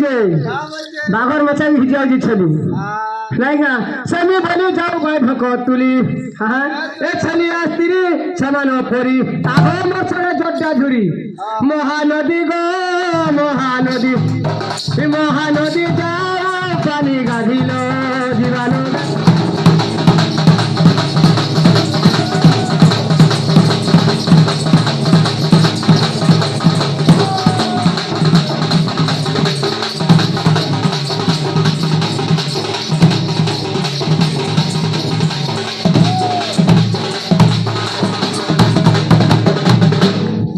বলছে বাঘর মশাই ভিজে হয়েছে ছবি নাই না স্বামী বলি যাও ভাই ভকত তুলি হ্যাঁ এ ছালিয়া স্ত্রী সমান পরি আহ মশারে জড্ডা ঝুরি মহানদী গো মহানদী মহানদী যাও পানি গাধিল জীবাণু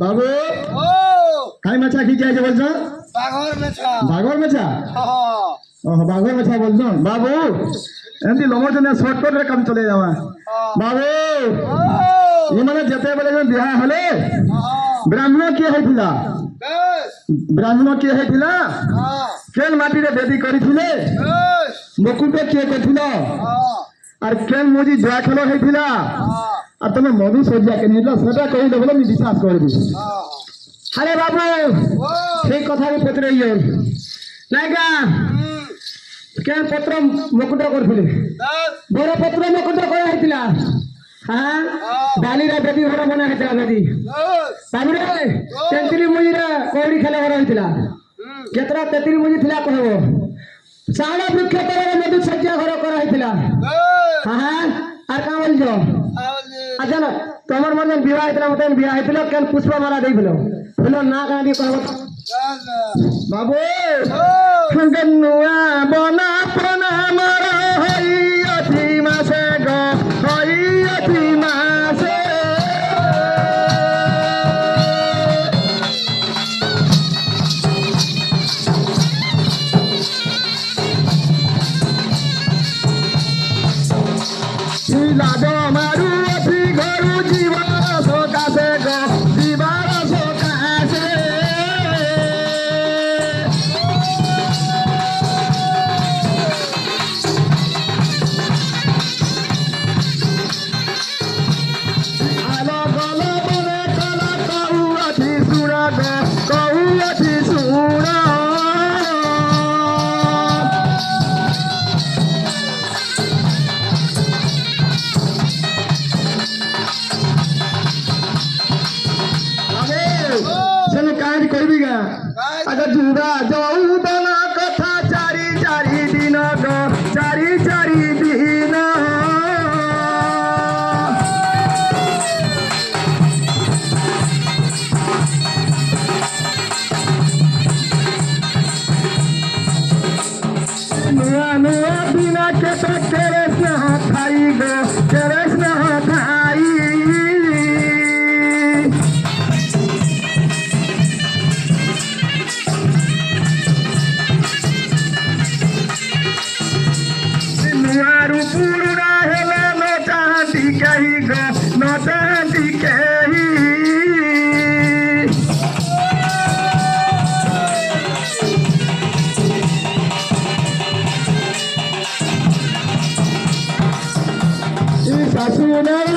বাবু খাই মাছা কি চাইছে বলছো বাঘর মেছা বাঘর মেছা বলছো বাবু এমনি লমর জন্য শর্টকট কাম চলে যাওয়া বাবু এমানে যেতে বলে বিবাহ হলে ব্রাহ্মণ কিଏ ହେଇଥିଲା ବ୍ରାହ୍ମଣ କିଏ ହେଇଥିଲା କେନ୍ ମାଟିରେ ବେଦି କରିଥିଲେ ମୁକୁଟ କିଏ କରିଥିଲ আর কেন মুজি জয়া খেল হয়েছিল আর তুমি মধু সজ্জা কেন সেটা কহিলে বলে আমি বিশ্বাস করবি আরে বাবু সেই কথা পত্রে নাইকা কেন পত্র মুকুট করছিলে বড় পত্র মুকুট করা হয়েছিল হ্যাঁ ডালিরা বেদি ঘর বনা হয়েছিল বেদি তারপরে তেঁতুলি মুজিরা কৌড়ি খেলা ঘর হয়েছিল কেতরা তেঁতুলি মুজি ଥିଲା কহব শাওলা বৃক্ষ তলে মধু সজ্জা ঘর করা হয়েছিল হ্যাঁ আর কাঁ বলছ আচ্ছা না তোমার মধ্যে বিবাহ হয়েছিল মতো বিবাহ হয়েছিল কেন পুষ্প মালা দিয়েছিল বলো না কাঁ দিয়ে কহব বাবু নূয়া বনা প্রণামর হইয়াছি মাসে গ হইয়াছি মাসে লাদ মারু অতি ঘরু জীবন সকাশে গ জীবন সকাশে আলো গল বলে কলা কহু অতি শুণ গ কহু অতি শুণ কইবি গা আগে যুবা যৌবন কথা চারি চারি দিন গো চারি চারি দিন নূয়া নূয়া দিনা কেতে কেরে স্নেহ খাই গো কেরে স্নেহ খাই পুরুরা হেলে নচাহান্তি কেহি গো নচাহান্তি কেহি শাশুড়ি